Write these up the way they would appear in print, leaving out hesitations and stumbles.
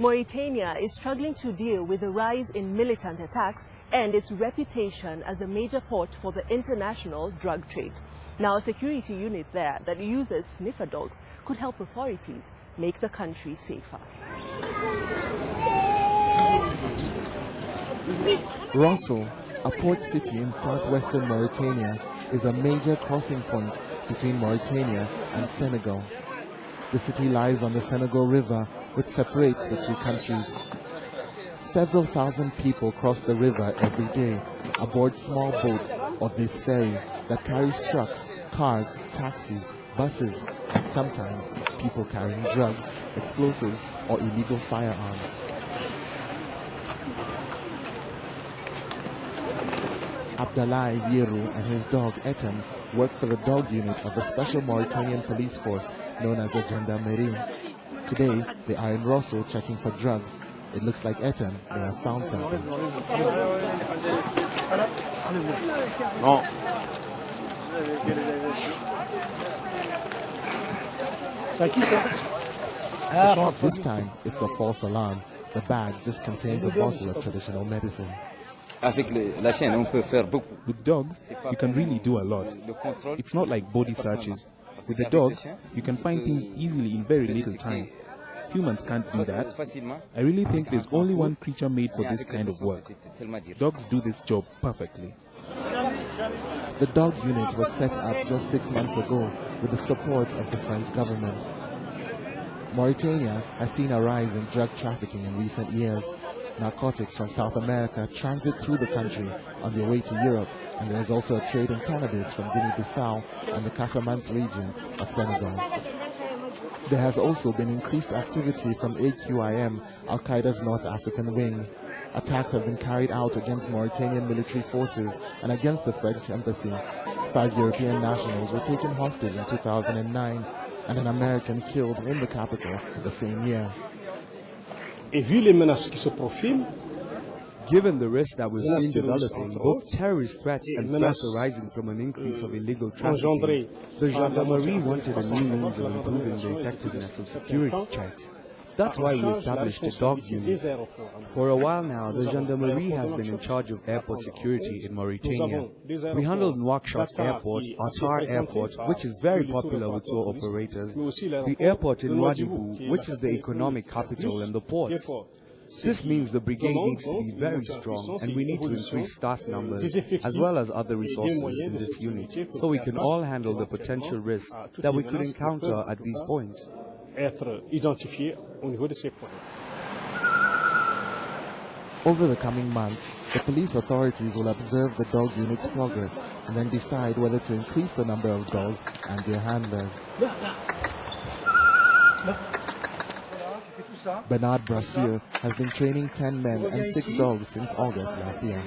Mauritania is struggling to deal with the rise in militant attacks and its reputation as a major port for the international drug trade. Now, a security unit there that uses sniffer dogs could help authorities make the country safer. Rosso, a port city in southwestern Mauritania, is a major crossing point between Mauritania and Senegal. The city lies on the Senegal River, which separates the two countries. Several thousand people cross the river every day aboard small boats or this ferry that carries trucks, cars, taxis, buses, and sometimes people carrying drugs, explosives, or illegal firearms. Abdallah Yeru and his dog Etem work for the dog unit of the special Mauritanian police force known as the Gendarmerie. Today, they are in Rosso checking for drugs. It looks like Etem may have found something. This time, it's a false alarm. The bag just contains a bottle of traditional medicine. With dogs, you can really do a lot. It's not like body searches. With a dog, you can find things easily in very little time. Humans can't do that. I really think there's only one creature made for this kind of work. Dogs do this job perfectly. The dog unit was set up just 6 months ago with the support of the French government. Mauritania has seen a rise in drug trafficking in recent years. Narcotics from South America transit through the country on their way to Europe, and there is also a trade in cannabis from Guinea-Bissau and the Casamance region of Senegal. There has also been increased activity from AQIM, Al-Qaeda's North African wing. Attacks have been carried out against Mauritanian military forces and against the French embassy. 5 European nationals were taken hostage in 2009 and an American killed in the capital the same year. Given the risk that we've seen developing, both terrorist threats and threats arising from an increase of illegal trafficking, the Gendarmerie wanted a new means of improving the effectiveness of security checks. That's why we established a dog unit. For a while now, the Gendarmerie has been in charge of airport security in Mauritania. We handled Nouakchott Airport, Ouattara Airport, which is very popular with tour operators, the airport in Ouadhibou, which is the economic capital, and the ports. This means the brigade needs to be very strong, and we need to increase staff numbers as well as other resources in this unit, so we can all handle the potential risks that we could encounter at these points. Over the coming months, the police authorities will observe the dog unit's progress and then decide whether to increase the number of dogs and their handlers. Bernard Brassier has been training 10 men and 6 dogs since August last year.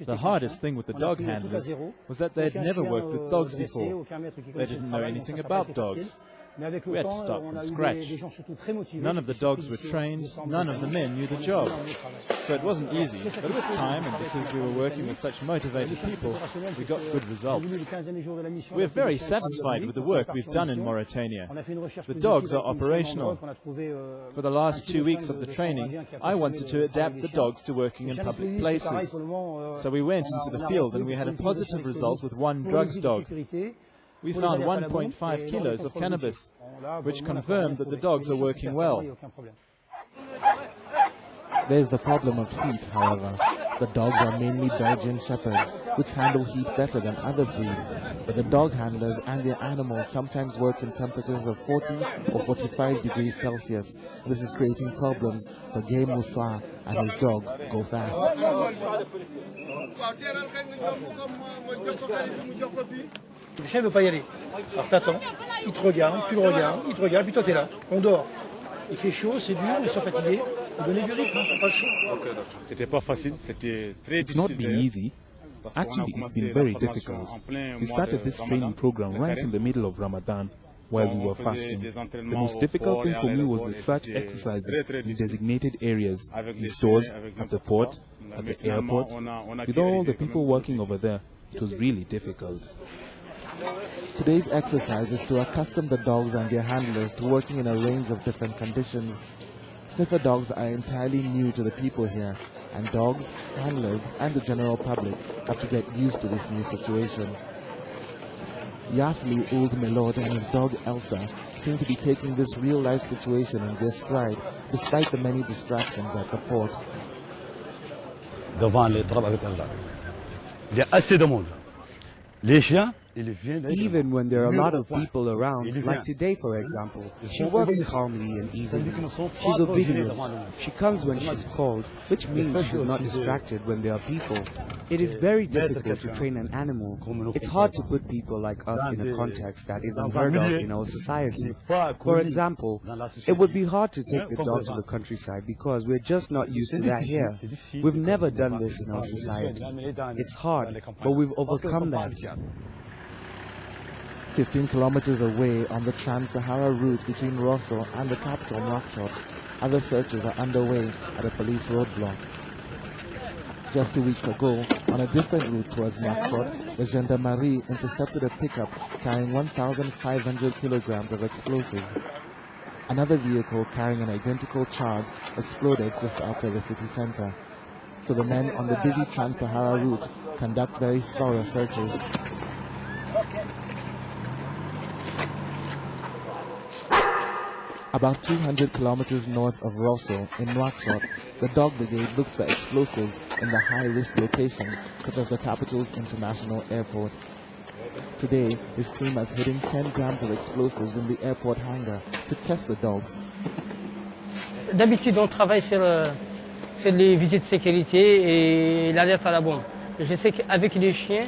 The hardest thing with the dog handlers was that they had never worked with dogs before. They didn't know anything about dogs. We had to start from scratch. None of the dogs were trained, none of the men knew the job. So it wasn't easy, but with time and because we were working with such motivated people, we got good results. We're very satisfied with the work we've done in Mauritania. The dogs are operational. For the last 2 weeks of the training, I wanted to adapt the dogs to working in public places. So we went into the field and we had a positive result with one drugs dog. We found 1.5 kilos of cannabis, which confirmed that the dogs are working well. There's the problem of heat, however. The dogs are mainly Belgian shepherds, which handle heat better than other breeds. But the dog handlers and their animals sometimes work in temperatures of 40 or 45 degrees Celsius. This is creating problems for Gay Moussa and his dog, Go Fast. Le chien ne veut pas y aller. Alors t'attends, il te regarde, tu le regardes, il te regarde, puis toi t'es là, on dort. Il fait chaud, c'est dur, ils sont fatigués. Faut donner du rythme, pas le choix. C'était pas facile, c'était très It's not been difficile. easy. Actually, it's been very difficult. We started this training program right in the middle of Ramadan, while we were fasting. The most difficult thing for me was the search exercises in designated areas, in stores, at the port, at the airport. With all the people working over there, it was really difficult. Today's exercise is to accustom the dogs and their handlers to working in a range of different conditions. Sniffer dogs are entirely new to the people here, and dogs, handlers, and the general public have to get used to this new situation. Yafli Old Milord and his dog Elsa seem to be taking this real-life situation in their stride, despite the many distractions at the port. Devant les travaux avec Allah. Il y a assez de monde. Les chiens, even when there are a lot of people around, like today for example, she works calmly and easily. She's obedient. She comes when she's called, which means she's not distracted when there are people. It is very difficult to train an animal. It's hard to put people like us in a context that is unheard of in our society. For example, it would be hard to take the dog to the countryside because we're just not used to that here. We've never done this in our society. It's hard, but we've overcome that. 15 kilometers away on the Trans-Sahara route between Rosso and the capital Nouakchott, other searches are underway at a police roadblock. Just 2 weeks ago, on a different route towards Nouakchott, the Gendarmerie intercepted a pickup carrying 1,500 kilograms of explosives. Another vehicle carrying an identical charge exploded just outside the city center. So the men on the busy Trans-Sahara route conduct very thorough searches. About 200 kilometers north of Rosso, in Nouakchott, the Dog Brigade looks for explosives in the high-risk locations, such as the capital's international airport. Today, his team has hidden 10 grams of explosives in the airport hangar to test the dogs. D'habitude, on travaille sur les visites de sécurité et l'alerte à la bombe. Je sais qu'avec les chiens,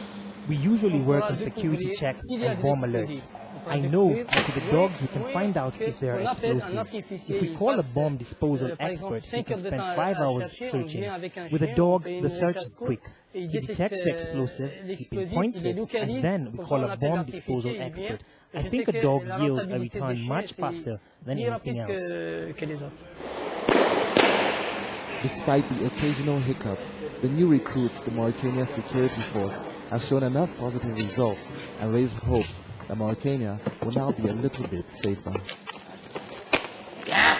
we usually work on security checks and bomb alerts. I know that with the dogs we can find out if they are explosives. If we call a bomb disposal expert, he can spend 5 hours searching. With a dog, the search is quick. He detects the explosive, he pinpoints it, and then we call a bomb disposal expert. I think a dog yields a return much faster than anything else. Despite the occasional hiccups, the new recruits to Mauritania's security force have shown enough positive results and raised hopes that Mauritania will now be a little bit safer. Yeah.